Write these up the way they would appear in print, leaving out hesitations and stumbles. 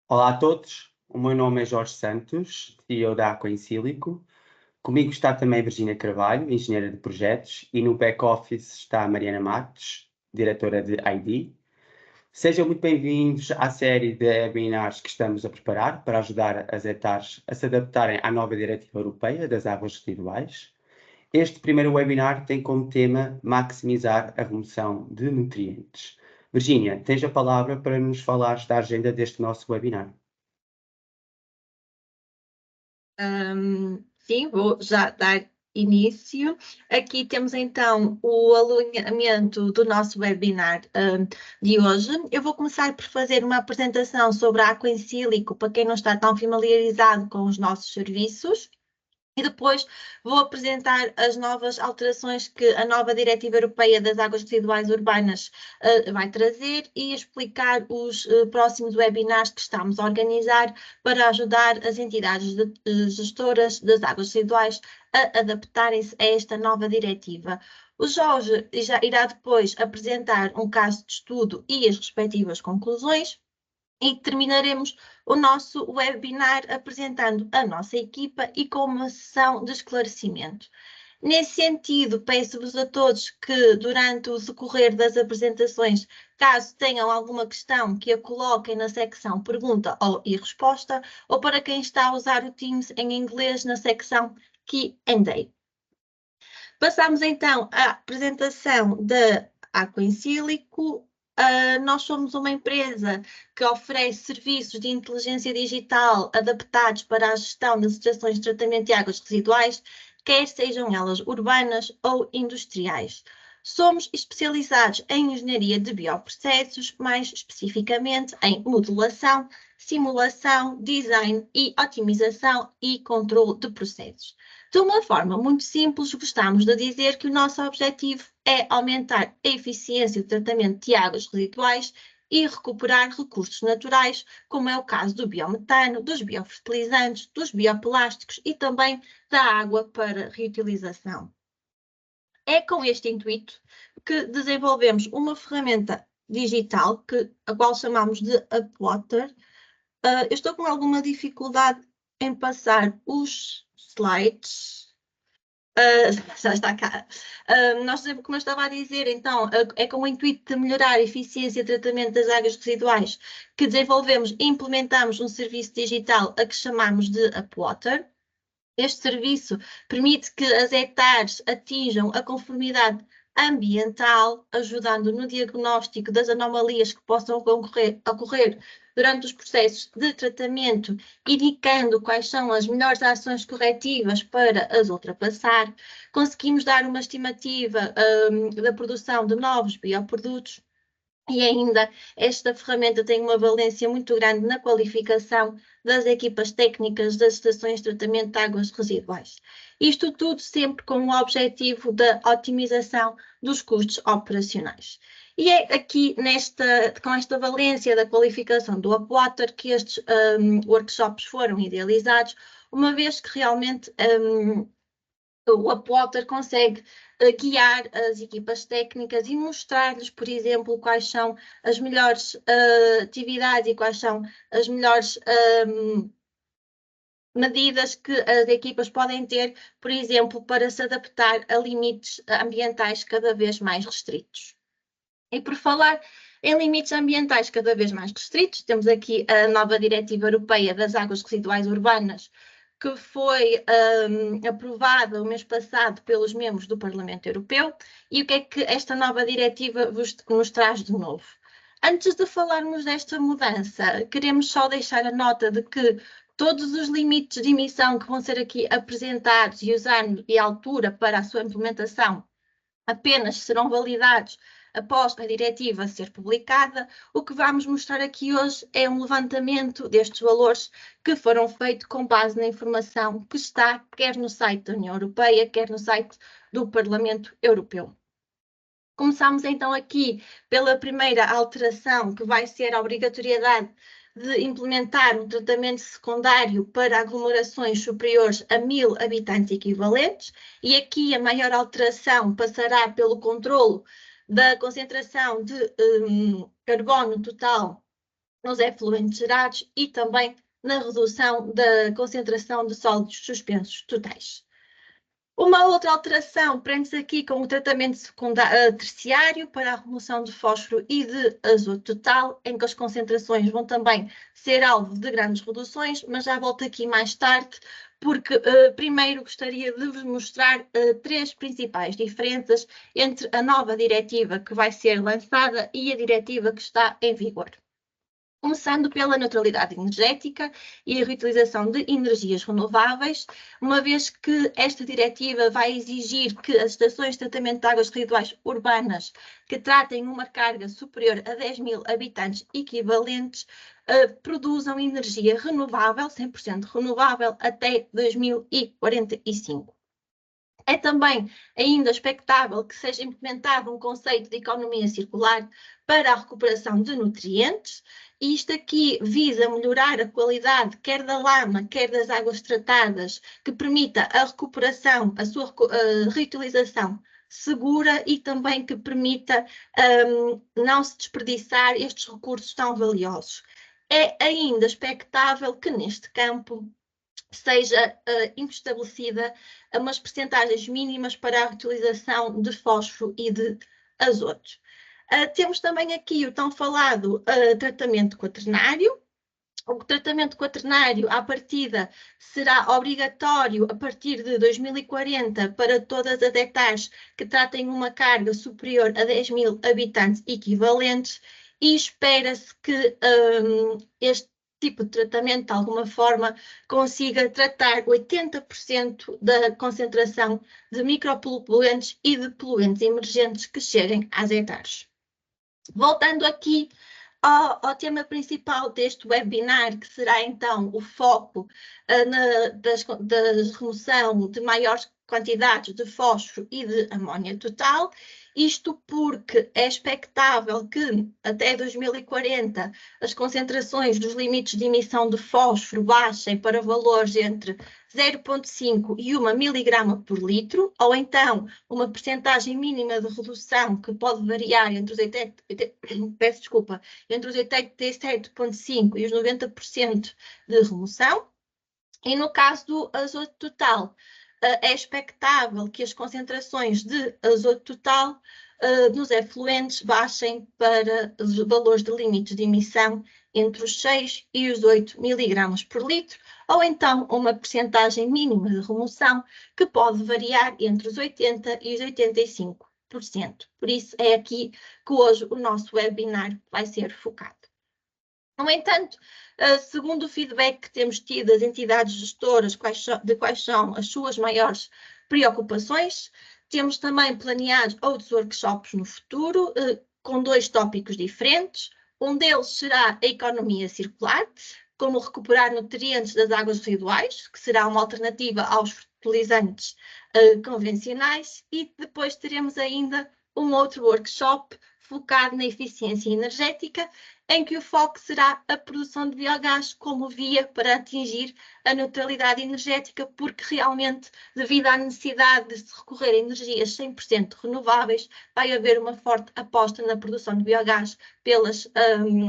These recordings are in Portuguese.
Olá a todos, o meu nome é Jorge Santos, CEO da Aqua em Sílico. Comigo está também Virgínia Carvalho, engenheira de projetos, e no back-office está a Mariana Matos, diretora de ID. Sejam muito bem-vindos à série de webinars que estamos a preparar para ajudar as hectares a se adaptarem à nova Diretiva Europeia das Águas Residuais. Este primeiro webinar tem como tema maximizar a remoção de nutrientes. Virgínia, tens a palavra para nos falares da agenda deste nosso webinar. Sim, vou já dar início. Aqui temos então o alinhamento do nosso webinar de hoje. Eu vou começar por fazer uma apresentação sobre a Aqua em Sílico, para quem não está tão familiarizado com os nossos serviços. E depois vou apresentar as novas alterações que a nova Diretiva Europeia das Águas Residuais Urbanas vai trazer e explicar os próximos webinars que estamos a organizar para ajudar as entidades gestoras das águas residuais a adaptarem-se a esta nova diretiva. O Jorge já irá depois apresentar um caso de estudo e as respectivas conclusões. E terminaremos o nosso webinar apresentando a nossa equipa e com uma sessão de esclarecimento. Nesse sentido, peço-vos a todos que, durante o decorrer das apresentações, caso tenham alguma questão, que a coloquem na secção pergunta e resposta, ou para quem está a usar o Teams em inglês, na secção Q&A. Passamos então à apresentação da Aqua em Sílico. Nós somos uma empresa que oferece serviços de inteligência digital adaptados para a gestão das estações de tratamento de águas residuais, quer sejam elas urbanas ou industriais. Somos especializados em engenharia de bioprocessos, mais especificamente em modulação, simulação, design e otimização e controle de processos. De uma forma muito simples, gostamos de dizer que o nosso objetivo é aumentar a eficiência do tratamento de águas residuais e recuperar recursos naturais, como é o caso do biometano, dos biofertilizantes, dos bioplásticos e também da água para reutilização. É com este intuito que desenvolvemos uma ferramenta digital, a qual chamamos de UpWater. Eu estou com alguma dificuldade em passar os slides. Já está cá. Nós, como eu estava a dizer, então, é com o intuito de melhorar a eficiência de tratamento das águas residuais que desenvolvemos e implementamos um serviço digital a que chamamos de UpWater. Este serviço permite que as hectares atinjam a conformidade ambiental, ajudando no diagnóstico das anomalias que possam ocorrer durante os processos de tratamento, indicando quais são as melhores ações corretivas para as ultrapassar. Conseguimos dar uma estimativa da produção de novos bioprodutos. E ainda, esta ferramenta tem uma valência muito grande na qualificação das equipas técnicas das estações de tratamento de águas residuais. Isto tudo sempre com o objetivo da otimização dos custos operacionais. E é aqui, com esta valência da qualificação do UpWater, que estes workshops foram idealizados, uma vez que realmente o UpWater consegue guiar as equipas técnicas e mostrar-lhes, por exemplo, quais são as melhores atividades e quais são as melhores medidas que as equipas podem ter, por exemplo, para se adaptar a limites ambientais cada vez mais restritos. E por falar em limites ambientais cada vez mais restritos, temos aqui a nova Diretiva Europeia das Águas Residuais Urbanas, que foi aprovada o mês passado pelos membros do Parlamento Europeu. E o que é que esta nova diretiva nos traz de novo? Antes de falarmos desta mudança, queremos só deixar a nota de que todos os limites de emissão que vão ser aqui apresentados e os anos e a altura para a sua implementação apenas serão validados após a diretiva ser publicada. O que vamos mostrar aqui hoje é um levantamento destes valores que foram feitos com base na informação que está quer no site da União Europeia, quer no site do Parlamento Europeu. Começamos então aqui pela primeira alteração, que vai ser a obrigatoriedade de implementar um tratamento secundário para aglomerações superiores a 1000 habitantes equivalentes, e aqui a maior alteração passará pelo controlo da concentração de carbono total nos efluentes gerados e também na redução da concentração de sólidos suspensos totais. Uma outra alteração prende-se aqui com o tratamento terciário para a remoção de fósforo e de azoto total, em que as concentrações vão também ser alvo de grandes reduções, mas já volto aqui mais tarde, porque primeiro gostaria de vos mostrar três principais diferenças entre a nova diretiva que vai ser lançada e a diretiva que está em vigor. Começando pela neutralidade energética e a reutilização de energias renováveis, uma vez que esta diretiva vai exigir que as estações de tratamento de águas residuais urbanas que tratem uma carga superior a 10.000 habitantes equivalentes produzam energia renovável, 100% renovável, até 2045. É também ainda expectável que seja implementado um conceito de economia circular para a recuperação de nutrientes. E isto aqui visa melhorar a qualidade quer da lama, quer das águas tratadas, que permita a recuperação, a sua reutilização segura e também que permita não se desperdiçar estes recursos tão valiosos. É ainda expectável que neste campo seja estabelecida umas percentagens mínimas para a utilização de fósforo e de azoto. Temos também aqui o tão falado tratamento quaternário. O tratamento quaternário, à partida, será obrigatório a partir de 2040 para todas as hectares que tratem uma carga superior a 10.000 habitantes equivalentes e espera-se que este tipo de tratamento, de alguma forma, consiga tratar 80% da concentração de micropoluentes e de poluentes emergentes que cheguem às hectares. Voltando aqui ao tema principal deste webinar, que será então o foco da remoção de maiores quantidades de fósforo e de amónia total, isto porque é expectável que até 2040 as concentrações dos limites de emissão de fósforo baixem para valores entre 0,5 e 1 miligrama por litro, ou então uma percentagem mínima de redução que pode variar entre os 87,5% e os 90% de remoção. E no caso do azoto total, é expectável que as concentrações de azoto total nos efluentes baixem para os valores de limites de emissão entre os 6 e os 8 miligramas por litro, ou então uma percentagem mínima de remoção que pode variar entre os 80% e os 85%. Por isso é aqui que hoje o nosso webinar vai ser focado. No entanto, segundo o feedback que temos tido das entidades gestoras de quais são as suas maiores preocupações, temos também planeados outros workshops no futuro, com dois tópicos diferentes. Um deles será a economia circular, como recuperar nutrientes das águas residuais, que será uma alternativa aos fertilizantes convencionais, e depois teremos ainda um outro workshop focado na eficiência energética, em que o foco será a produção de biogás como via para atingir a neutralidade energética, porque realmente, devido à necessidade de se recorrer a energias 100% renováveis, vai haver uma forte aposta na produção de biogás pelas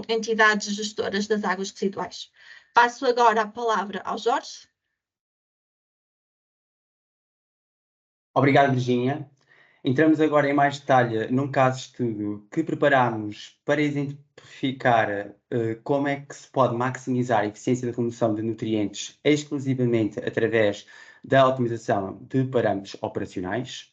entidades gestoras das águas residuais. Passo agora a palavra ao Jorge. Obrigado, Virginia. Entramos agora em mais detalhe num caso de estudo que preparámos para exemplificar como é que se pode maximizar a eficiência da remoção de nutrientes exclusivamente através da otimização de parâmetros operacionais.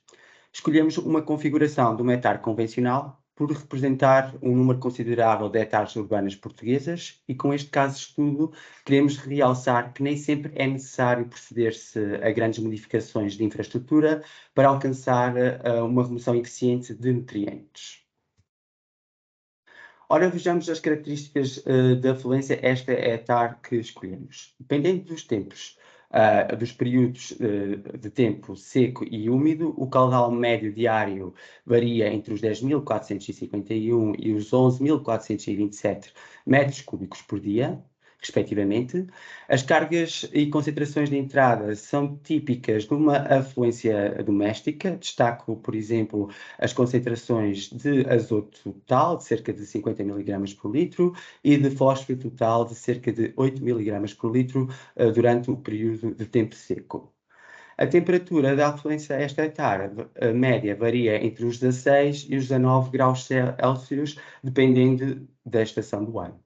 Escolhemos uma configuração de uma hectare convencional por representar um número considerável de hectares urbanas portuguesas e com este caso de estudo queremos realçar que nem sempre é necessário proceder-se a grandes modificações de infraestrutura para alcançar uma remoção eficiente de nutrientes. Ora, vejamos as características da fluência. Esta é a hectare que escolhemos. Dependendo dos tempos, dos períodos de tempo seco e úmido, o caudal médio diário varia entre os 10.451 e os 11.427 metros cúbicos por dia. respectivamente. As cargas e concentrações de entrada são típicas de uma afluência doméstica. Destaco, por exemplo, as concentrações de azoto total, de cerca de 50 mg por litro, e de fósforo total, de cerca de 8 mg por litro, durante o período de tempo seco. A temperatura da afluência estetar média varia entre os 16 e os 19 graus Celsius, dependendo da estação do ano.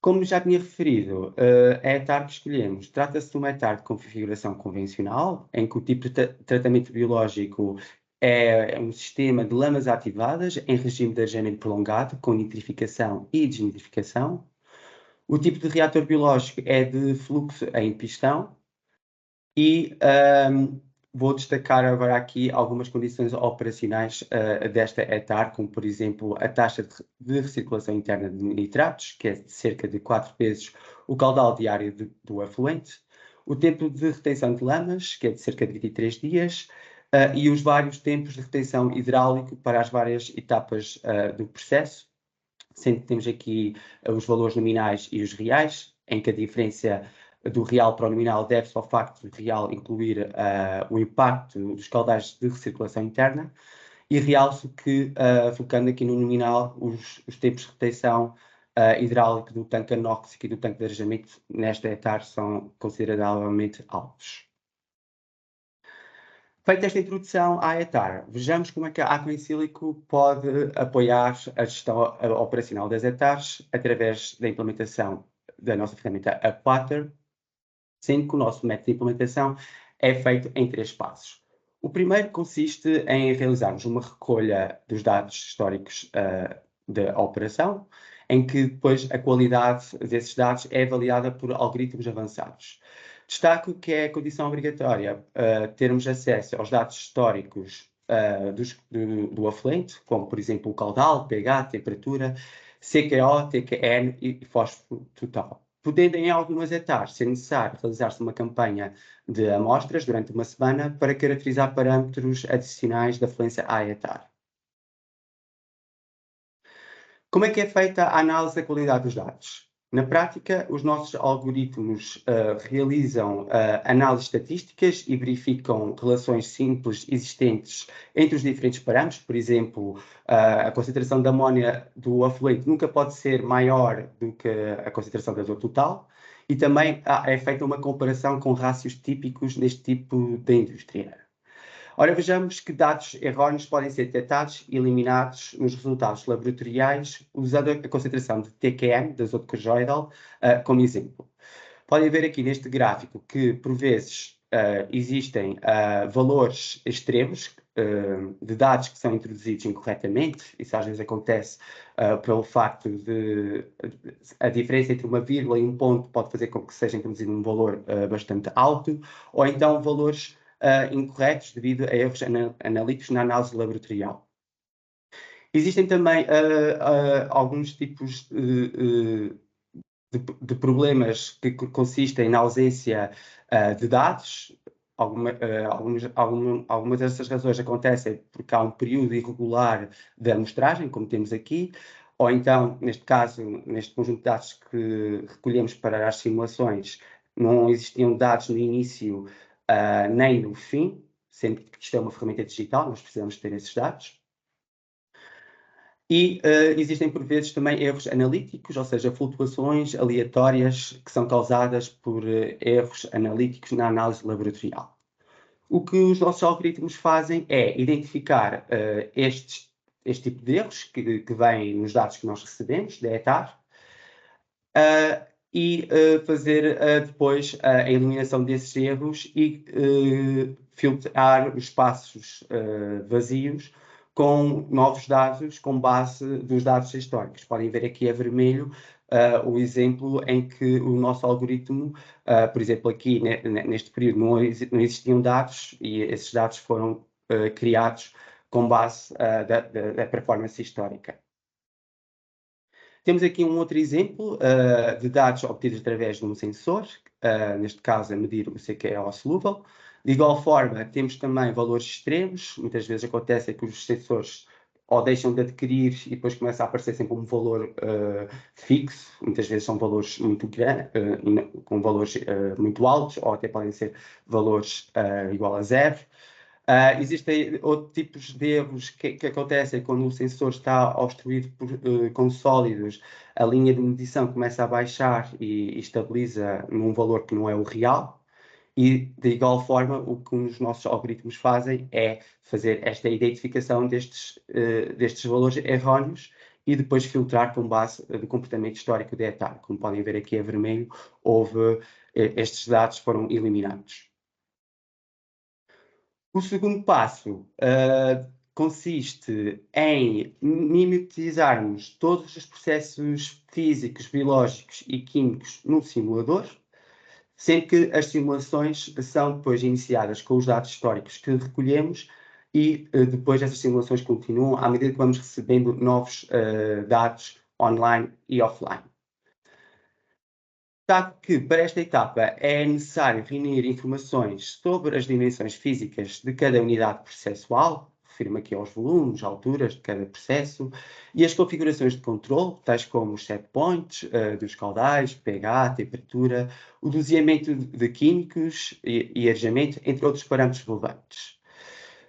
Como já tinha referido, a etar que escolhemos trata-se de uma etar de configuração convencional, em que o tipo de tratamento biológico é um sistema de lamas ativadas em regime de arejamento prolongado, com nitrificação e desnitrificação. O tipo de reator biológico é de fluxo em pistão e vou destacar agora aqui algumas condições operacionais desta etar, como por exemplo a taxa de recirculação interna de nitratos, que é de cerca de 4 vezes o caudal diário do afluente, o tempo de retenção de lamas, que é de cerca de 23 dias, e os vários tempos de retenção hidráulico para as várias etapas do processo, sendo que temos aqui os valores nominais e os reais, em que a diferença do real para o nominal deve-se ao facto do real incluir o impacto dos caudais de recirculação interna, e realço que, focando aqui no nominal, os tempos de retenção hidráulica do tanque anóxico e do tanque de arejamento nesta etar são consideravelmente altos. Feita esta introdução à etar, vejamos como é que a Aqua in Silico pode apoiar a gestão operacional das etares através da implementação da nossa ferramenta Upwater, sendo que o nosso método de implementação é feito em 3 passos. O primeiro consiste em realizarmos uma recolha dos dados históricos da operação, em que depois a qualidade desses dados é avaliada por algoritmos avançados. Destaco que é condição obrigatória termos acesso aos dados históricos do afluente, como por exemplo o caudal, pH, temperatura, CQO, TQN e fósforo total. Podendo em algumas etapas ser necessário realizar-se uma campanha de amostras durante uma semana para caracterizar parâmetros adicionais da afluência à etar. Como é que é feita a análise da qualidade dos dados? Na prática, os nossos algoritmos realizam análises estatísticas e verificam relações simples existentes entre os diferentes parâmetros. Por exemplo, a concentração de amónia do afluente nunca pode ser maior do que a concentração de azoto total, e também é feita uma comparação com rácios típicos neste tipo de indústria. Ora, vejamos que dados erróneos podem ser detectados e eliminados nos resultados laboratoriais usando a concentração de TQM, de azoto carjoidal, como exemplo. Podem ver aqui neste gráfico que, por vezes, existem valores extremos de dados que são introduzidos incorretamente. Isso às vezes acontece pelo facto de a diferença entre uma vírgula e um ponto pode fazer com que seja introduzido um valor bastante alto, ou então valores incorretos devido a erros analíticos na análise laboratorial. Existem também alguns tipos de problemas que consistem na ausência de dados. Algumas dessas razões acontecem porque há um período irregular de amostragem, como temos aqui, ou então, neste caso, neste conjunto de dados que recolhemos para as simulações, não existiam dados no início nem no fim, sendo que isto é uma ferramenta digital, nós precisamos ter esses dados. E existem, por vezes, também erros analíticos, ou seja, flutuações aleatórias que são causadas por erros analíticos na análise laboratorial. O que os nossos algoritmos fazem é identificar este tipo de erros que vêm nos dados que nós recebemos da etar e fazer depois a eliminação desses erros e filtrar os espaços vazios com novos dados, com base dos dados históricos. Podem ver aqui a vermelho o exemplo em que o nosso algoritmo, por exemplo, aqui neste período não existiam dados e esses dados foram criados com base da performance histórica. Temos aqui um outro exemplo de dados obtidos através de um sensor, neste caso a medir o CQO solúvel. De igual forma, temos também valores extremos. Muitas vezes acontece que os sensores ou deixam de adquirir e depois começa a aparecer sempre um valor fixo, muitas vezes são valores muito grandes, com valores muito altos, ou até podem ser valores igual a zero. Existem outros tipos de erros que acontecem quando o sensor está obstruído com sólidos, a linha de medição começa a baixar e estabiliza num valor que não é o real. E, de igual forma, o que os nossos algoritmos fazem é fazer esta identificação destes valores erróneos e depois filtrar com base no comportamento histórico da etar. Como podem ver aqui a vermelho, estes dados foram eliminados. O segundo passo consiste em mimetizarmos todos os processos físicos, biológicos e químicos num simulador, sendo que as simulações são depois iniciadas com os dados históricos que recolhemos e depois essas simulações continuam à medida que vamos recebendo novos dados online e offline. Dado que para esta etapa é necessário reunir informações sobre as dimensões físicas de cada unidade processual, refiro-me aqui aos volumes, alturas de cada processo, e as configurações de controle, tais como os set points dos caudais, pH, temperatura, o doseamento de químicos e arejamento, entre outros parâmetros relevantes.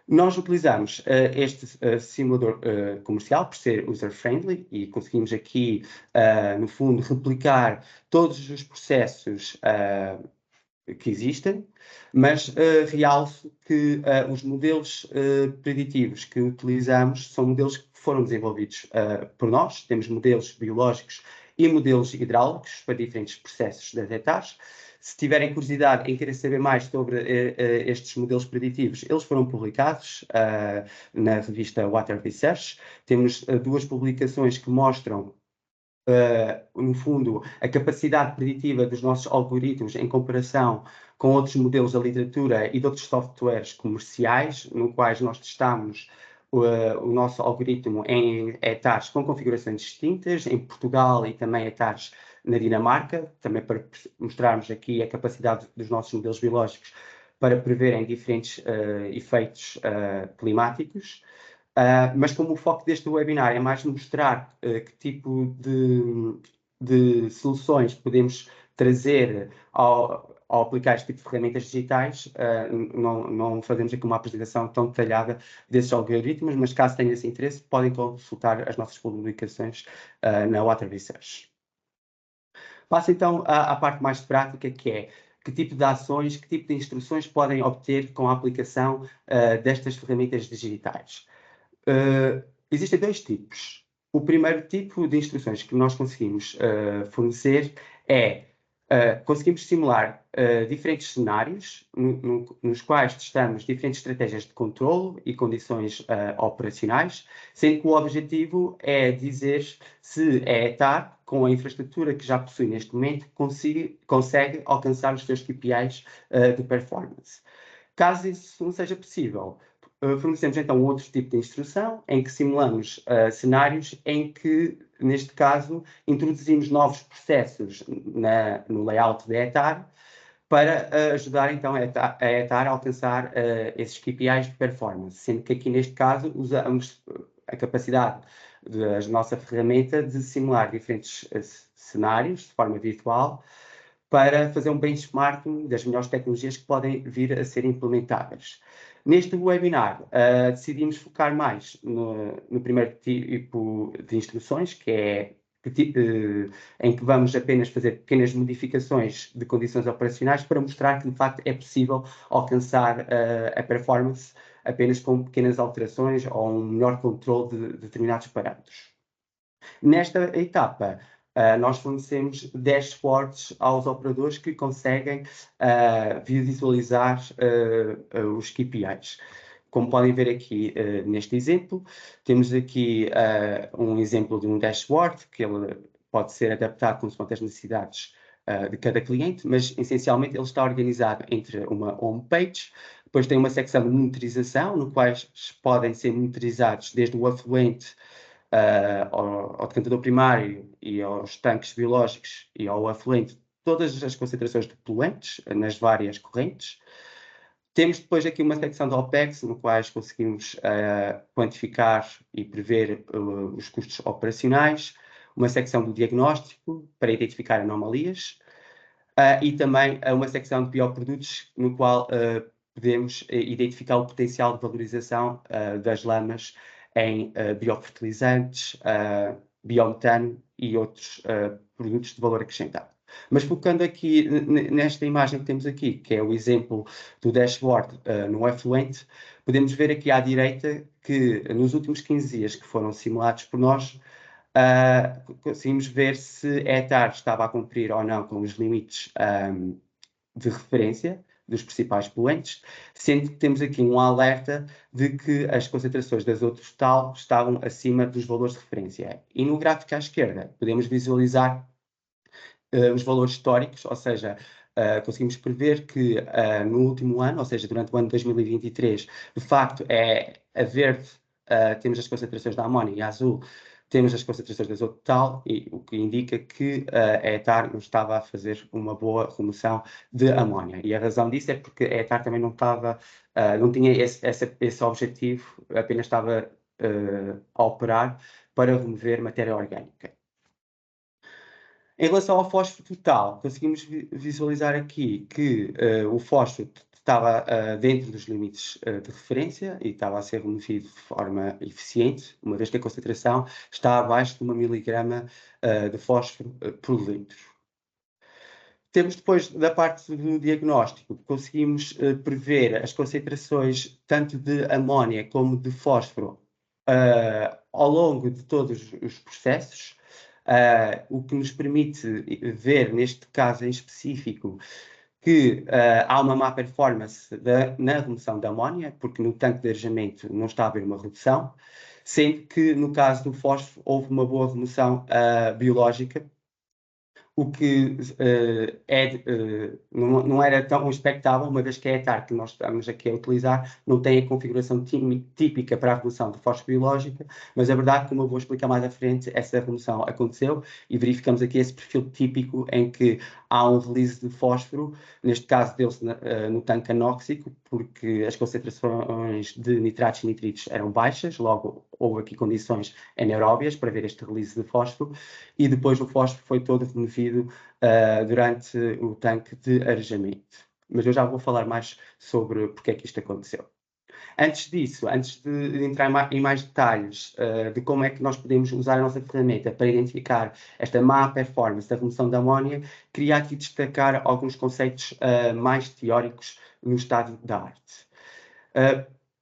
Nós utilizamos este simulador comercial por ser user-friendly e conseguimos aqui, no fundo, replicar todos os processos que existem, mas realço que os modelos preditivos que utilizamos são modelos que foram desenvolvidos por nós. Temos modelos biológicos e modelos hidráulicos para diferentes processos das etares. Se tiverem curiosidade em querer saber mais sobre estes modelos preditivos, eles foram publicados na revista Water Research. Temos duas publicações que mostram no fundo, a capacidade preditiva dos nossos algoritmos em comparação com outros modelos da literatura e de outros softwares comerciais, no quais nós testamos o nosso algoritmo em hectares com configurações distintas, em Portugal e também hectares na Dinamarca, também para mostrarmos aqui a capacidade dos nossos modelos biológicos para preverem diferentes efeitos climáticos. Mas como o foco deste webinar é mais mostrar que tipo de soluções podemos trazer ao aplicar este tipo de ferramentas digitais, não fazemos aqui uma apresentação tão detalhada desses algoritmos, mas caso tenham esse interesse, podem consultar as nossas publicações na Water Research. Passo então à parte mais prática, que é que tipo de ações, que tipo de instruções podem obter com a aplicação destas ferramentas digitais. Existem dois tipos. O primeiro tipo de instruções que nós conseguimos fornecer é conseguimos simular diferentes cenários nos quais testamos diferentes estratégias de controlo e condições operacionais, sendo que o objetivo é dizer se a etar, com a infraestrutura que já possui neste momento, consegue alcançar os seus KPIs de performance. Caso isso não seja possível, fornecemos então outro tipo de instrução em que simulamos cenários em que, neste caso, introduzimos novos processos no layout da etar para ajudar então a etar a alcançar esses KPIs de performance, sendo que aqui neste caso usamos a capacidade da nossa ferramenta de simular diferentes cenários de forma virtual para fazer um benchmarking das melhores tecnologias que podem vir a ser implementadas. Neste webinar, decidimos focar mais no primeiro tipo de instruções, que é em que vamos apenas fazer pequenas modificações de condições operacionais para mostrar que, de facto, é possível alcançar a performance apenas com pequenas alterações ou um melhor controle de determinados parâmetros. Nesta etapa, nós fornecemos dashboards aos operadores que conseguem visualizar os KPIs. Como podem ver aqui neste exemplo, temos aqui um exemplo de um dashboard que ele pode ser adaptado consoante as necessidades de cada cliente, mas essencialmente ele está organizado entre uma homepage, depois tem uma secção de monitorização, no qual podem ser monitorizados desde o afluente ao decantador primário e aos tanques biológicos e ao afluente, todas as concentrações de poluentes nas várias correntes. Temos depois aqui uma secção de OPEX, no qual conseguimos quantificar e prever os custos operacionais, uma secção do diagnóstico para identificar anomalias e também uma secção de bioprodutos, no qual podemos identificar o potencial de valorização das lamas em biofertilizantes, biometano e outros produtos de valor acrescentado. Mas focando aqui nesta imagem que temos aqui, que é o exemplo do dashboard no Effluent, podemos ver aqui à direita que nos últimos 15 dias que foram simulados por nós, conseguimos ver se a ETAR estava a cumprir ou não com os limites de referência dos principais poluentes, sendo que temos aqui um alerta de que as concentrações de azoto total estavam acima dos valores de referência. E no gráfico à esquerda podemos visualizar os valores históricos, ou seja, conseguimos prever que no último ano, ou seja, durante o ano de 2023, de facto, a verde temos as concentrações da amónia e a azul temos as concentrações de azoto total, e o que indica que a ETAR não estava a fazer uma boa remoção de amónia. E a razão disso é porque a ETAR também não tinha esse objetivo, apenas estava a operar para remover matéria orgânica. Em relação ao fósforo total, conseguimos visualizar aqui que o fósforo estava dentro dos limites de referência e estava a ser removido de forma eficiente, uma vez que a concentração está abaixo de 1 miligrama de fósforo por litro. Temos depois, da parte do diagnóstico, conseguimos prever as concentrações tanto de amónia como de fósforo ao longo de todos os processos, o que nos permite ver, neste caso em específico, que há uma má performance na remoção da amónia, porque no tanque de arejamento não está a haver uma redução, sendo que no caso do fósforo houve uma boa remoção biológica, o que não era tão expectável, uma vez que a ETAR que nós estamos aqui a utilizar não tem a configuração típica para a remoção de fósforo biológica, mas a verdade, como eu vou explicar mais à frente, essa remoção aconteceu e verificamos aqui esse perfil típico em que há um release de fósforo, neste caso deu-se no tanque anóxico, porque as concentrações de nitratos e nitritos eram baixas, logo houve aqui condições anaeróbias para ver este release de fósforo, e depois o fósforo foi todo removido durante o tanque de arejamento. Mas eu já vou falar mais sobre porque é que isto aconteceu. Antes disso, antes de entrar em mais detalhes de como é que nós podemos usar a nossa ferramenta para identificar esta má performance da remoção da amónia, queria aqui destacar alguns conceitos mais teóricos no estado da arte.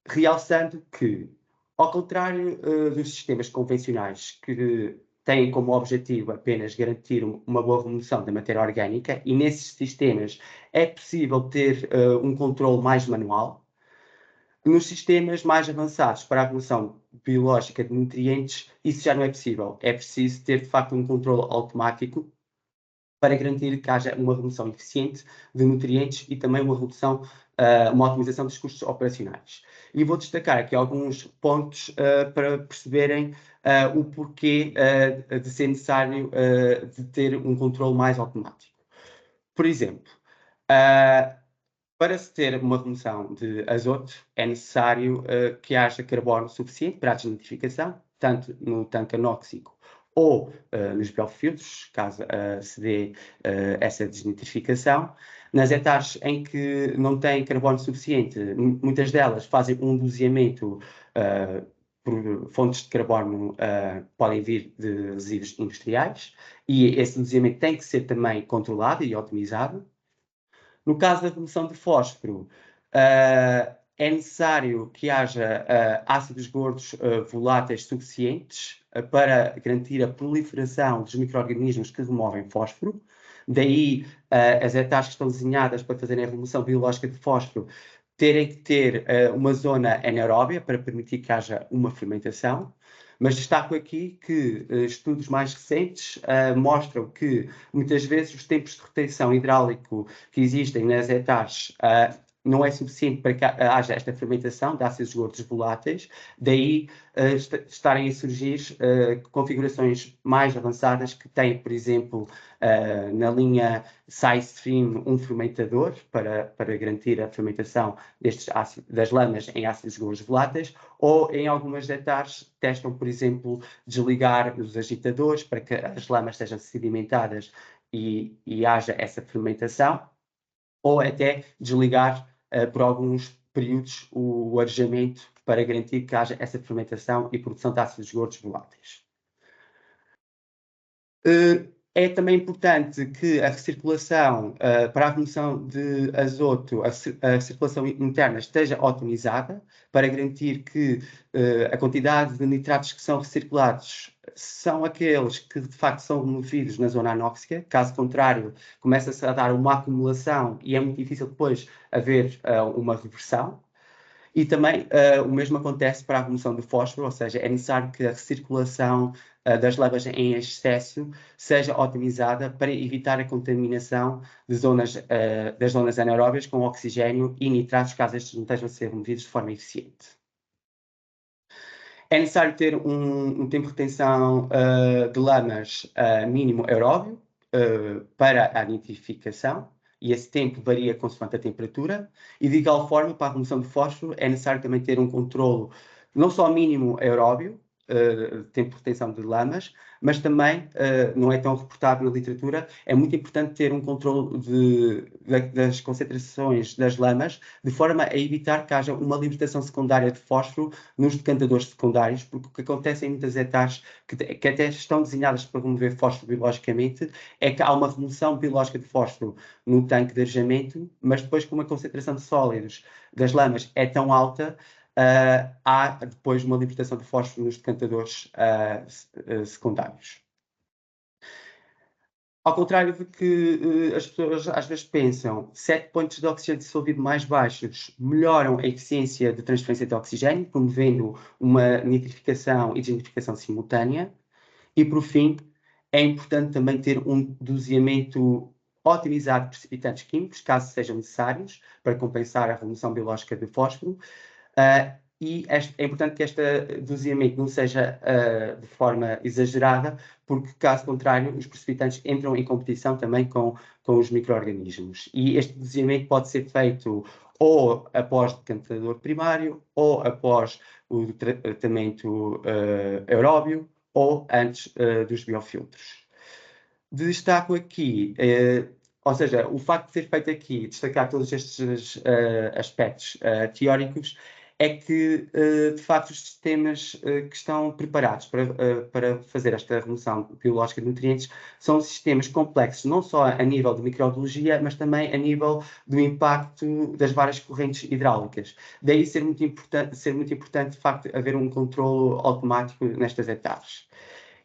Realçando que, ao contrário dos sistemas convencionais que têm como objetivo apenas garantir uma boa remoção da matéria orgânica, e nesses sistemas é possível ter um controle mais manual, nos sistemas mais avançados para a remoção biológica de nutrientes, isso já não é possível. É preciso ter, de facto, um controle automático para garantir que haja uma remoção eficiente de nutrientes e também uma redução, uma otimização dos custos operacionais. E vou destacar aqui alguns pontos para perceberem o porquê de ser necessário de ter um controle mais automático. Por exemplo, para se ter uma remoção de azoto, é necessário que haja carbono suficiente para a desnitrificação, tanto no tanque anóxico ou nos biofiltros, caso se dê essa desnitrificação. Nas ETARs em que não têm carbono suficiente, muitas delas fazem um doseamento por fontes de carbono podem vir de resíduos industriais, e esse doseamento tem que ser também controlado e otimizado. No caso da remoção de fósforo, é necessário que haja ácidos gordos voláteis suficientes para garantir a proliferação dos micro-organismos que removem fósforo. Daí, as ETARs que estão desenhadas para fazerem a remoção biológica de fósforo terem que ter uma zona anaeróbia para permitir que haja uma fermentação. Mas destaco aqui que estudos mais recentes mostram que muitas vezes os tempos de retenção hidráulico que existem nas ETARs não é suficiente para que haja esta fermentação de ácidos gordos voláteis, daí estarem a surgir configurações mais avançadas que têm, por exemplo, na linha SciStream, um fermentador para garantir a fermentação das lamas em ácidos gordos voláteis, ou em algumas hectares testam, por exemplo, desligar os agitadores para que as lamas sejam sedimentadas e haja essa fermentação, ou até desligar por alguns períodos o arejamento para garantir que haja essa fermentação e produção de ácidos gordos voláteis. É também importante que a recirculação para a remoção de azoto, a circulação interna esteja otimizada para garantir que a quantidade de nitratos que são recirculados são aqueles que de facto são removidos na zona anóxica. Caso contrário, começa-se a dar uma acumulação e é muito difícil depois haver uma reversão. E também o mesmo acontece para a remoção do fósforo, ou seja, é necessário que a recirculação das lamas em excesso seja otimizada para evitar a contaminação das zonas anaeróbias com oxigênio e nitratos, caso estes não estejam a ser removidos de forma eficiente. É necessário ter um tempo de retenção de lamas mínimo aeróbio para a nitrificação, e esse tempo varia consoante a temperatura, e de igual forma, para a remoção de fósforo, é necessário também ter um controlo não só mínimo aeróbio, tempo de retenção de lamas, mas também, não é tão reportado na literatura, é muito importante ter um controle das concentrações das lamas, de forma a evitar que haja uma libertação secundária de fósforo nos decantadores secundários, porque o que acontece em muitas hectares, que até estão desenhadas para remover fósforo biologicamente, é que há uma remoção biológica de fósforo no tanque de arejamento, mas depois, como a concentração de sólidos das lamas é tão alta, há depois uma libertação de fósforo nos decantadores secundários. Ao contrário do que as pessoas às vezes pensam, 7 pontos de oxigênio dissolvido mais baixos melhoram a eficiência de transferência de oxigênio, promovendo uma nitrificação e desnitrificação simultânea. E, por fim, é importante também ter um doseamento otimizado de precipitantes químicos, caso sejam necessários, para compensar a remoção biológica de fósforo. E é importante que este doseamento não seja de forma exagerada, porque, caso contrário, os precipitantes entram em competição também com os micro-organismos. E este doseamento pode ser feito ou após o decantador primário, ou após o tratamento aeróbio, ou antes dos biofiltros. Destaco aqui, ou seja, o facto de ser feito aqui, destacar todos estes aspectos teóricos, é que, de facto, os sistemas que estão preparados para fazer esta remoção biológica de nutrientes são sistemas complexos, não só a nível de microbiologia, mas também a nível do impacto das várias correntes hidráulicas. Daí ser muito importante, de facto, haver um controlo automático nestas etapas.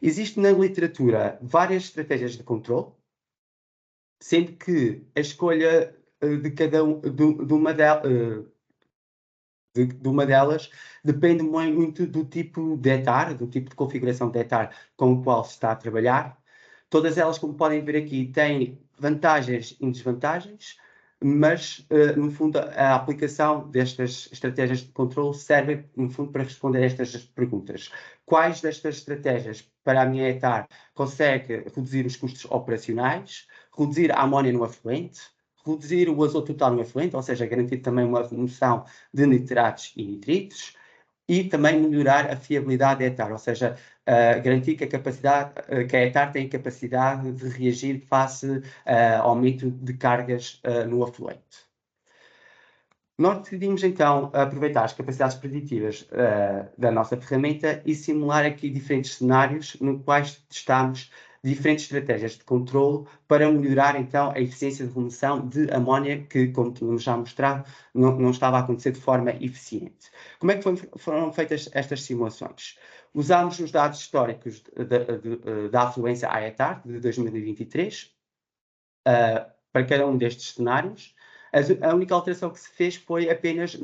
Existem na literatura várias estratégias de controle, sendo que a escolha de uma delas depende muito do tipo de hectare, do tipo de configuração de hectare com o qual se está a trabalhar. Todas elas, como podem ver aqui, têm vantagens e desvantagens, mas, no fundo, a aplicação destas estratégias de controle serve, no fundo, para responder a estas perguntas. Quais destas estratégias, para a minha hectare, consegue reduzir os custos operacionais, reduzir a amónia no afluente, reduzir o azoto total no efluente, ou seja, garantir também uma remoção de nitratos e nitritos, e também melhorar a fiabilidade da hectare, ou seja, garantir que a hectare tem a capacidade de reagir face ao aumento de cargas no afluente. Nós decidimos então aproveitar as capacidades preditivas da nossa ferramenta e simular aqui diferentes cenários no quais testamos diferentes estratégias de controle para melhorar então a eficiência de remoção de amónia que, como tínhamos já mostrado, não estava a acontecer de forma eficiente. Como é que foram feitas estas simulações? Usámos os dados históricos da afluência à hectare de 2023 para cada um destes cenários. A única alteração que se fez foi apenas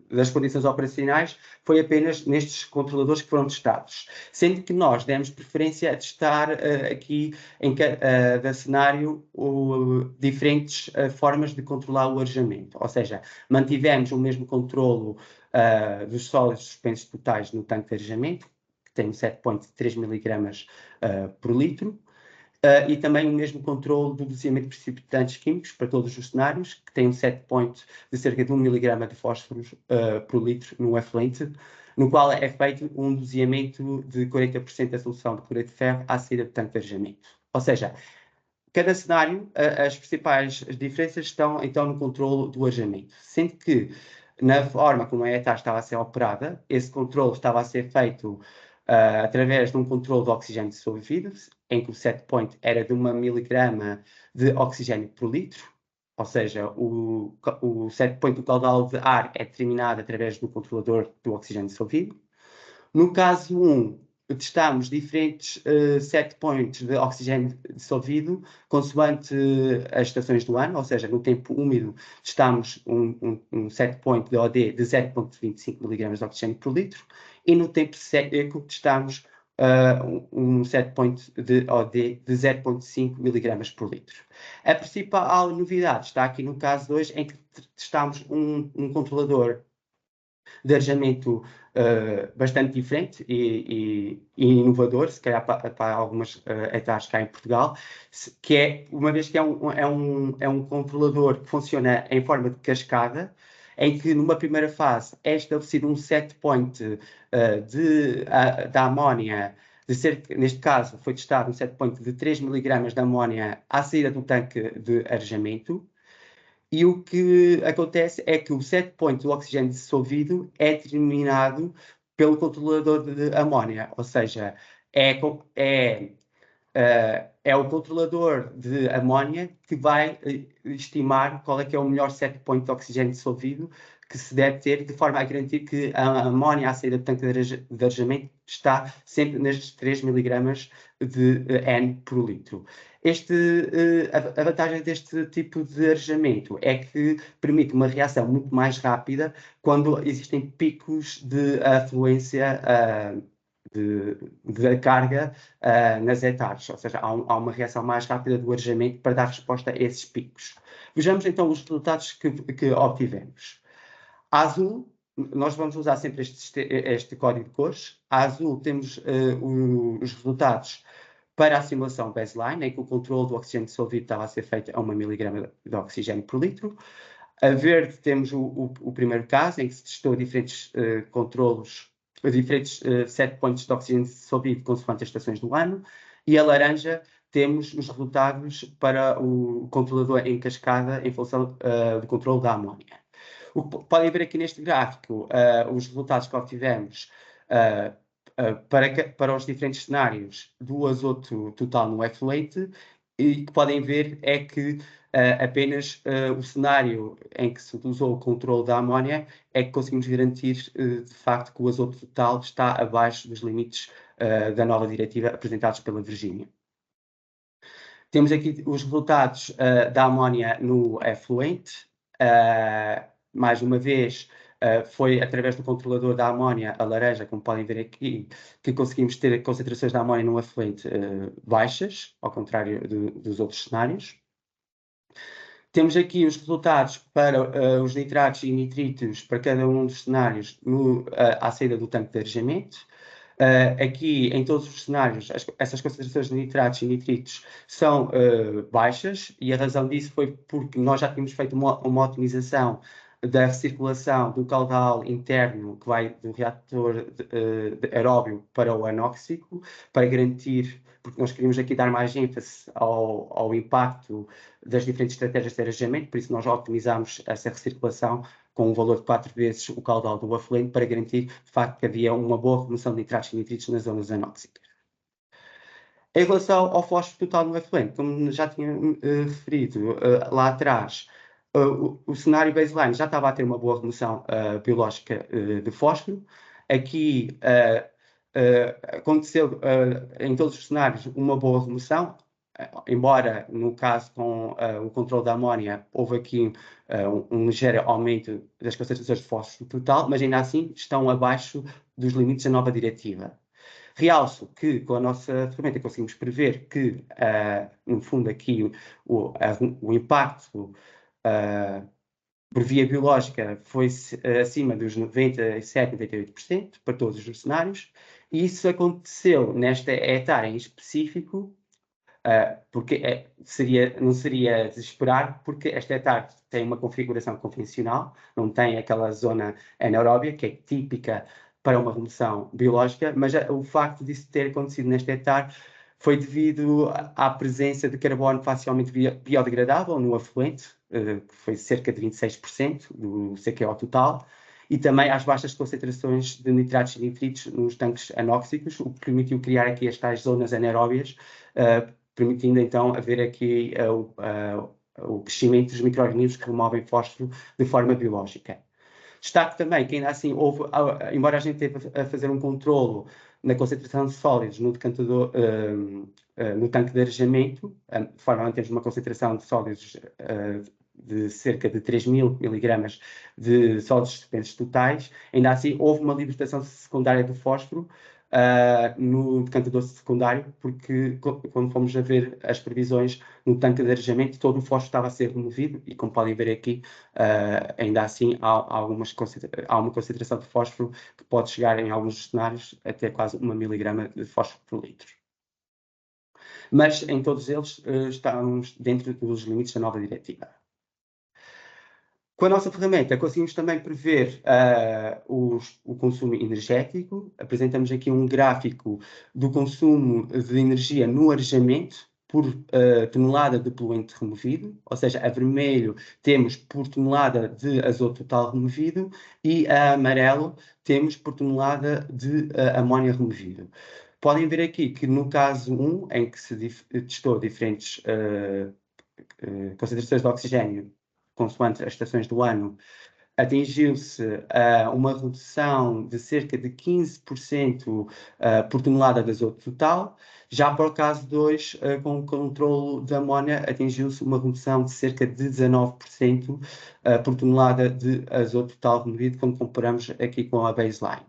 das condições operacionais, foi apenas nestes controladores que foram testados. Sendo que nós demos preferência a testar aqui em cada cenário diferentes formas de controlar o arejamento. Ou seja, mantivemos o mesmo controlo dos sólidos suspensos totais no tanque de arejamento, que tem um set point de 3 mg por litro. E também o mesmo controle do doseamento de precipitantes químicos para todos os cenários, que tem um set point de cerca de 1 mg de fósforo por litro no efluente, no qual é feito um doseamento de 40% da solução de cloreto de ferro à saída do tanque de arejamento. Ou seja, cada cenário, as principais diferenças estão então no controle do arejamento, sendo que na forma como a ETA estava a ser operada, esse controle estava a ser feito através de um controle de oxigênio dissolvido, em que o set point era de 1 mg de oxigênio por litro, ou seja, o set point do caudal de ar é determinado através do controlador do oxigênio dissolvido. No caso 1, testámos diferentes set points de oxigênio dissolvido consoante as estações do ano, ou seja, no tempo úmido testámos um set point de OD de 0,25 mg de oxigênio por litro e no tempo seco testámos um set point de OD de 0,5 mg por litro. A principal novidade está aqui no caso 2, em que testámos um controlador de arejamento bastante diferente e inovador, se calhar para algumas etapas cá em Portugal, que é, uma vez que é um controlador que funciona em forma de cascada, em que numa primeira fase é estabelecido um set point da amónia, neste caso foi testado um set point de 3 mg de amónia à saída do tanque de arejamento. E o que acontece é que o set point do oxigênio dissolvido é determinado pelo controlador de amónia, ou seja, é o controlador de amónia que vai estimar qual é que é o melhor set point de oxigênio dissolvido que se deve ter, de forma a garantir que a amónia à saída do tanque de arejamento está sempre nestes 3 mg de N por litro. A vantagem deste tipo de arejamento é que permite uma reação muito mais rápida quando existem picos de afluência da carga nas etares, ou seja, há uma reação mais rápida do arejamento para dar resposta a esses picos. Vejamos então os resultados que obtivemos. A azul, nós vamos usar sempre este código de cores. A azul temos os resultados para a simulação baseline, em que o controle do oxigênio dissolvido estava a ser feito a 1 mg de oxigênio por litro. A verde temos o primeiro caso, em que se testou diferentes set points de oxigênio dissolvido consoante as estações do ano. E a laranja temos os resultados para o controlador em cascada em função do controle da amónia. O que podem ver aqui neste gráfico, os resultados que obtivemos para os diferentes cenários do azoto total no efluente, e que podem ver é que apenas o cenário em que se usou o controle da amónia é que conseguimos garantir de facto que o azoto total está abaixo dos limites da nova diretiva apresentados pela Virgínia. Temos aqui os resultados da amónia no efluente. Mais uma vez, foi através do controlador da amónia, a laranja, como podem ver aqui, que conseguimos ter concentrações da amónia no efluente baixas, ao contrário dos outros cenários. Temos aqui os resultados para os nitratos e nitritos para cada um dos cenários à saída do tanque de arejamento. Aqui, em todos os cenários, essas concentrações de nitratos e nitritos são baixas, e a razão disso foi porque nós já tínhamos feito uma otimização da recirculação do caudal interno que vai do reator aeróbio para o anóxico, para garantir, porque nós queríamos aqui dar mais ênfase ao impacto das diferentes estratégias de arejamento, por isso nós otimizamos essa recirculação com um valor de 4 vezes o caudal do afluente para garantir, de facto, que havia uma boa remoção de nitratos e nitritos nas zonas anóxicas. Em relação ao fósforo total no efluente, como já tinha referido lá atrás, o cenário baseline já estava a ter uma boa remoção biológica de fósforo. Aqui aconteceu em todos os cenários uma boa remoção. embora no caso com o controle da amónia houve aqui um ligeiro aumento das concentrações de fósforo total, mas ainda assim estão abaixo dos limites da nova diretiva. Realço que com a nossa ferramenta conseguimos prever que, no fundo, aqui o impacto por via biológica foi acima dos 97%, 98% para todos os cenários, e isso aconteceu nesta hectare em específico, porque não seria de esperar, porque esta hectare tem uma configuração convencional, não tem aquela zona anaeróbia, que é típica para uma remoção biológica, mas o facto disso ter acontecido nesta hectare foi devido à presença de carbono facilmente biodegradável no afluente, que foi cerca de 26% do CQO total, e também às baixas concentrações de nitratos e nitritos nos tanques anóxicos, o que permitiu criar aqui as tais zonas anaeróbias, permitindo então haver aqui o crescimento dos micro-organismos que removem fósforo de forma biológica. Destaco também que ainda assim houve, embora a gente teve a fazer um controlo na concentração de sólidos no decantador, no tanque de arejamento, de forma a mantermos uma concentração de sólidos de cerca de 3.000 miligramas de sólidos suspensos totais, ainda assim houve uma libertação secundária do fósforo no decantador secundário, porque quando fomos a ver as previsões no tanque de arejamento, todo o fósforo estava a ser removido e, como podem ver aqui, ainda assim há uma concentração de fósforo que pode chegar em alguns cenários até quase 1 miligrama de fósforo por litro. Mas em todos eles estamos dentro dos limites da nova diretiva. Com a nossa ferramenta conseguimos também prever o consumo energético. Apresentamos aqui um gráfico do consumo de energia no arejamento por tonelada de poluente removido, ou seja, a vermelho temos por tonelada de azoto total removido e a amarelo temos por tonelada de amónia removido. Podem ver aqui que no caso 1, em que se testou diferentes concentrações de oxigênio consoante as estações do ano, atingiu-se uma redução de cerca de 15% por tonelada de azoto total. Já para o caso 2, com o controlo da amónia, atingiu-se uma redução de cerca de 19% por tonelada de azoto total removido, quando comparamos aqui com a baseline.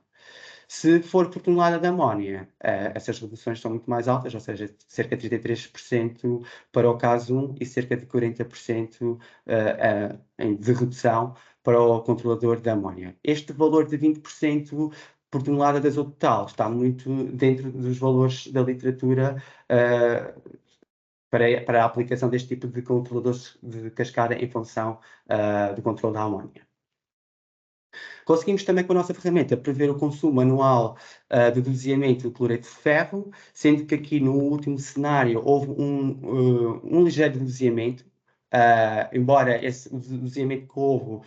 Se for por tonelada de amónia, essas reduções são muito mais altas, ou seja, cerca de 33% para o caso 1 e cerca de 40% de redução para o controlador de amónia. Este valor de 20% por tonelada de azoto total está muito dentro dos valores da literatura para a aplicação deste tipo de controladores de cascada em função do controle da amónia. Conseguimos também com a nossa ferramenta prever o consumo anual de doseamento de cloreto de ferro, sendo que aqui no último cenário houve um ligeiro doseamento, embora esse doseamento que houve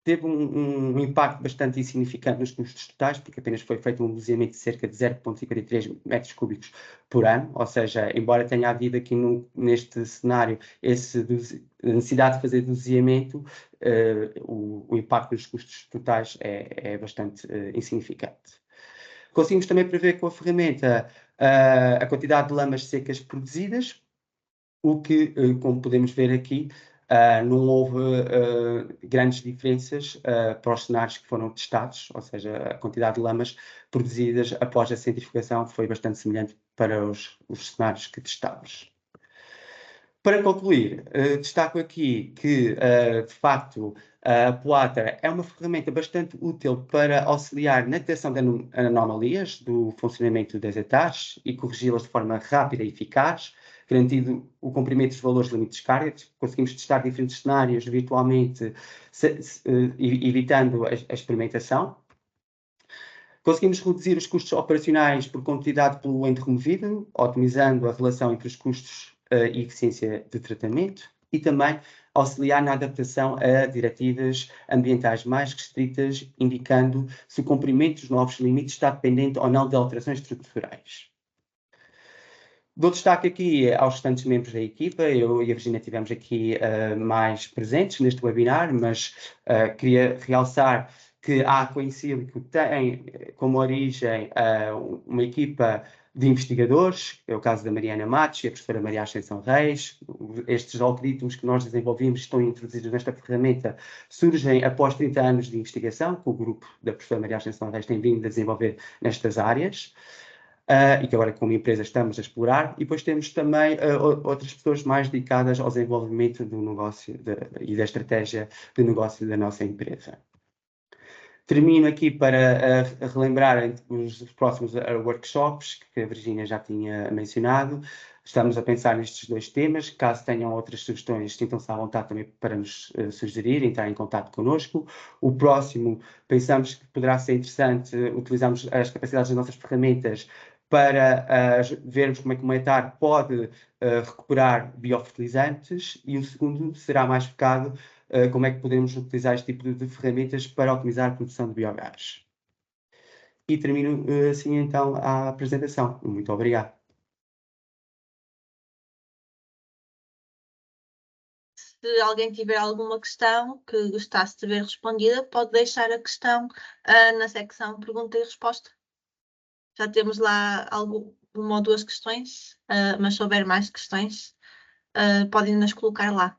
teve um impacto bastante insignificante nos custos totais, porque apenas foi feito um doseamento de cerca de 0,53 metros cúbicos por ano, ou seja, embora tenha havido aqui neste cenário a necessidade de fazer doseamento, o impacto nos custos totais é bastante insignificante. Conseguimos também prever com a ferramenta a quantidade de lamas secas produzidas, o que, como podemos ver aqui, não houve grandes diferenças para os cenários que foram testados, ou seja, a quantidade de lamas produzidas após a centrifugação foi bastante semelhante para os cenários que testámos. Para concluir, destaco aqui que, de facto, a Poater é uma ferramenta bastante útil para auxiliar na detecção de anomalias do funcionamento das hectares e corrigi-las de forma rápida e eficaz, garantindo o cumprimento dos valores limites de carga. Conseguimos testar diferentes cenários virtualmente, evitando a experimentação. Conseguimos reduzir os custos operacionais por quantidade de poluente removido, otimizando a relação entre os custos e eficiência de tratamento, e também auxiliar na adaptação a diretivas ambientais mais restritas, indicando se o cumprimento dos novos limites está dependente ou não de alterações estruturais. Dou destaque aqui aos restantes membros da equipa. Eu e a Virginia estivemos aqui mais presentes neste webinar, mas queria realçar que a Aqua em Sílico tem como origem uma equipa de investigadores, é o caso da Mariana Matos e a professora Maria Ascensão Reis. Estes algoritmos que nós desenvolvimos estão introduzidos nesta ferramenta, surgem após 30 anos de investigação, que o grupo da professora Maria Ascensão Reis tem vindo a desenvolver nestas áreas, e que agora como empresa estamos a explorar. E depois temos também outras pessoas mais dedicadas ao desenvolvimento do negócio e da estratégia de negócio da nossa empresa. Termino aqui para relembrar os próximos workshops que a Virgínia já tinha mencionado. Estamos a pensar nestes 2 temas. Caso tenham outras sugestões, sintam-se à vontade também para nos sugerir, entrar em contato connosco. O próximo, pensamos que poderá ser interessante utilizarmos as capacidades das nossas ferramentas para vermos como é que uma hectare pode recuperar biofertilizantes, e o segundo será mais focado como é que podemos utilizar este tipo de ferramentas para otimizar a produção de biogás. E termino assim então a apresentação. Muito obrigado. Se alguém tiver alguma questão que gostasse de ver respondida, pode deixar a questão na secção pergunta e resposta. Já temos lá uma ou 2 questões, mas se houver mais questões, podem nos colocar lá.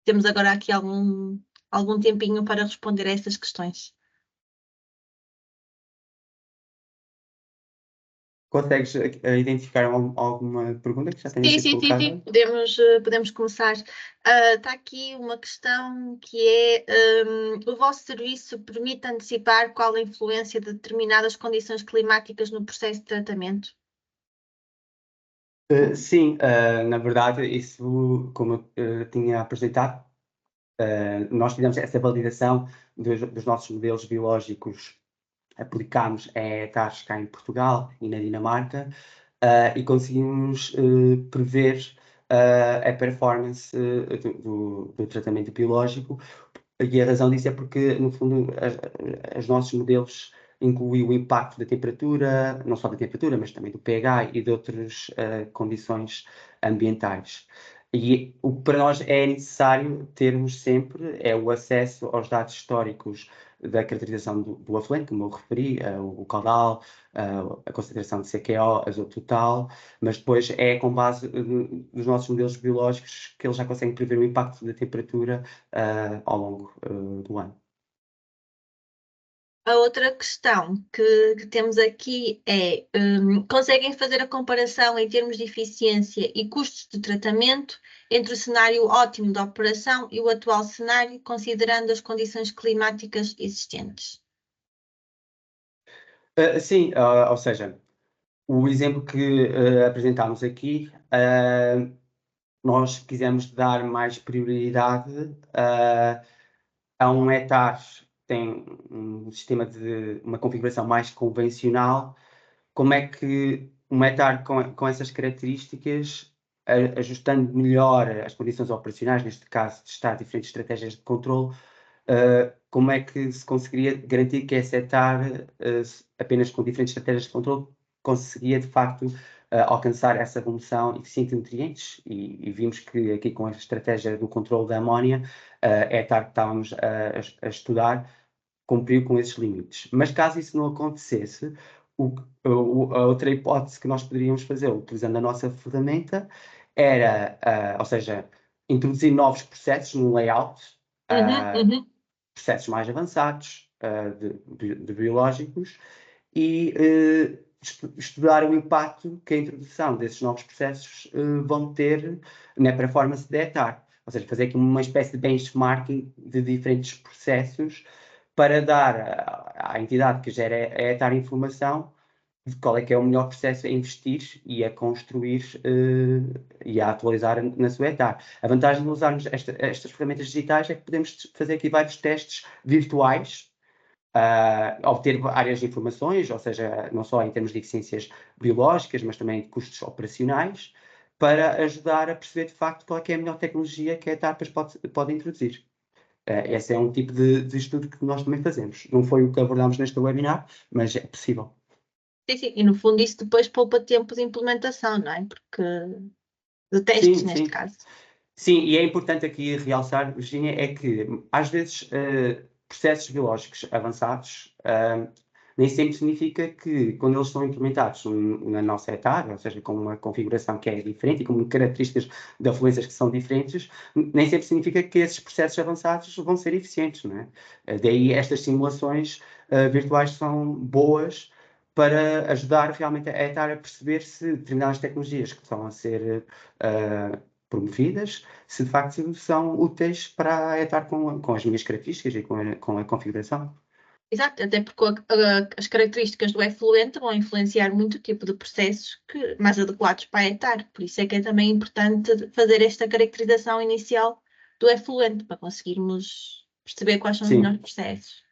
Temos agora aqui algum tempinho para responder a essas questões. Consegues identificar alguma pergunta que já tenha sido colocada? Sim. Podemos começar. Está aqui uma questão que é: o vosso serviço permite antecipar qual a influência de determinadas condições climáticas no processo de tratamento? Sim, na verdade, isso, como eu tinha apresentado, nós fizemos essa validação dos nossos modelos biológicos, aplicámos a hectares cá em Portugal e na Dinamarca, e conseguimos prever a performance do tratamento biológico. E a razão disso é porque, no fundo, os nossos modelos incluem o impacto da temperatura, não só da temperatura, mas também do pH e de outras condições ambientais. E o que para nós é necessário termos sempre é o acesso aos dados históricos da caracterização do afluente, como eu referi, o caudal, a concentração de CQO, azoto total, mas depois é com base nos nossos modelos biológicos que eles já conseguem prever o impacto da temperatura ao longo do ano. A outra questão que temos aqui é: conseguem fazer a comparação em termos de eficiência e custos de tratamento entre o cenário ótimo da operação e o atual cenário, considerando as condições climáticas existentes? Sim, ou seja, o exemplo que apresentámos aqui, nós quisemos dar mais prioridade a um hectare que tem um sistema de uma configuração mais convencional. Como é que um hectare com essas características, ajustando melhor as condições operacionais, neste caso testar diferentes estratégias de controle, como é que se conseguiria garantir que esse hectare, apenas com diferentes estratégias de controle, conseguia de facto alcançar essa remoção eficiente de nutrientes? E vimos que aqui com a estratégia do controle da amónia, a hectare que estávamos a estudar cumpriu com esses limites. Mas caso isso não acontecesse, a outra hipótese que nós poderíamos fazer, utilizando a nossa ferramenta, era, ou seja, introduzir novos processos no layout, processos mais avançados de biológicos, e estudar o impacto que a introdução desses novos processos vão ter na performance da hectare. Ou seja, fazer aqui uma espécie de benchmarking de diferentes processos para dar à entidade que gera a hectare informação de qual é que é o melhor processo a investir e a construir e a atualizar na sua hectare. A vantagem de usarmos estas ferramentas digitais é que podemos fazer aqui vários testes virtuais, obter várias informações, ou seja, não só em termos de eficiências biológicas, mas também de custos operacionais, para ajudar a perceber de facto qual é que é a melhor tecnologia que a etapas pode introduzir. Esse é um tipo de estudo que nós também fazemos. Não foi o que abordámos neste webinar, mas é possível. Sim, e no fundo isso depois poupa tempo de implementação, não é? Porque de testes, neste caso. Sim, e é importante aqui realçar, Virginia, é que às vezes processos biológicos avançados nem sempre significa que, quando eles são implementados na nossa etapa, ou seja, com uma configuração que é diferente e com características de afluências que são diferentes, nem sempre significa que esses processos avançados vão ser eficientes, não é? Daí estas simulações virtuais são boas para ajudar realmente a ETAR a perceber se determinadas tecnologias que estão a ser promovidas, se de facto são úteis para a ETAR com as minhas características e com a configuração. Exato, até porque as características do efluente vão influenciar muito o tipo de processos mais adequados para a ETAR. Por isso é que é também importante fazer esta caracterização inicial do efluente, para conseguirmos perceber quais são os Sim. melhores processos.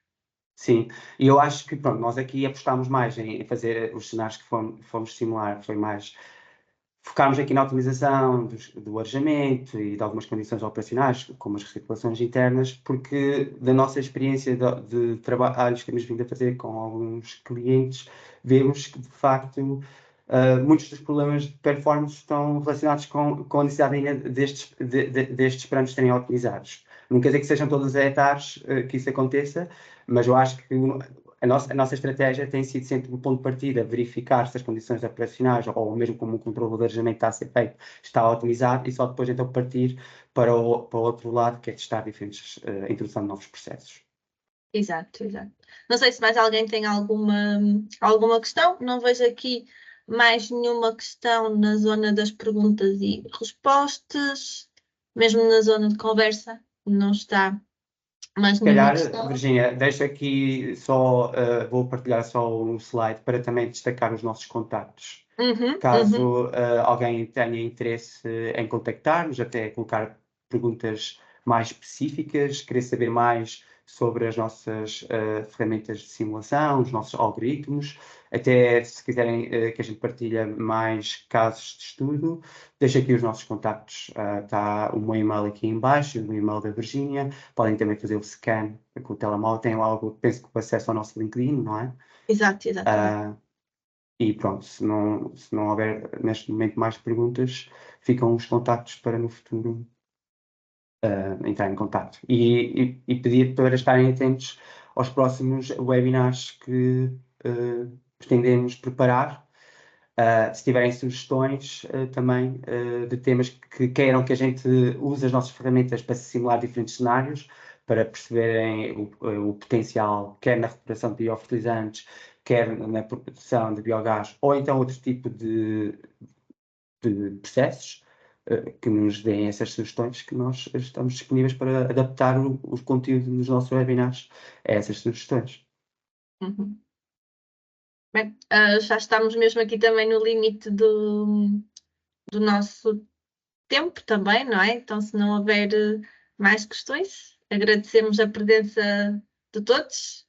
Sim, e eu acho que, pronto, nós aqui apostámos mais em fazer os cenários que fomos simular, foi mais focarmos aqui na otimização do arejamento e de algumas condições operacionais, como as recirculações internas, porque da nossa experiência de trabalhos que temos vindo a fazer com alguns clientes, vemos que, de facto, muitos dos problemas de performance estão relacionados com a necessidade ainda destes parâmetros serem otimizados. Não quer dizer que sejam todas as etares que isso aconteça, mas eu acho que a nossa estratégia tem sido sempre o ponto de partida, verificar se as condições operacionais ou mesmo como o controle do arejamento está a ser feito, está otimizado e só depois então partir para o outro lado, que é testar diferentes, a introdução de novos processos. Exato, exato. Não sei se mais alguém tem alguma questão. Não vejo aqui mais nenhuma questão na zona das perguntas e respostas, mesmo na zona de conversa, não está mais Se nenhuma calhar, questão. Virginia, deixa aqui só, vou partilhar só um slide para também destacar os nossos contactos. Caso alguém tenha interesse em contactar-nos, até colocar perguntas mais específicas, querer saber mais sobre as nossas ferramentas de simulação, os nossos algoritmos, até se quiserem que a gente partilhe mais casos de estudo, deixo aqui os nossos contactos. Está o meu e-mail aqui em baixo, o e-mail da Virginia. Podem também fazer o scan com o telemóvel. Tem algo, penso que o acesso ao nosso LinkedIn, não é? Exato, exatamente. E pronto, se não houver neste momento mais perguntas, ficam os contactos para no futuro entrar em contacto. E pedir para estarem atentos aos próximos webinars que pretendemos preparar. Se tiverem sugestões também de temas que queiram que a gente use as nossas ferramentas para simular diferentes cenários, para perceberem o potencial, quer na recuperação de biofertilizantes, quer na produção de biogás, ou então outro tipo de processos, que nos deem essas sugestões, que nós estamos disponíveis para adaptar os conteúdos dos nossos webinars a essas sugestões. Uhum. Bem, já estamos mesmo aqui também no limite do nosso tempo também, não é? Então, se não houver mais questões, agradecemos a presença de todos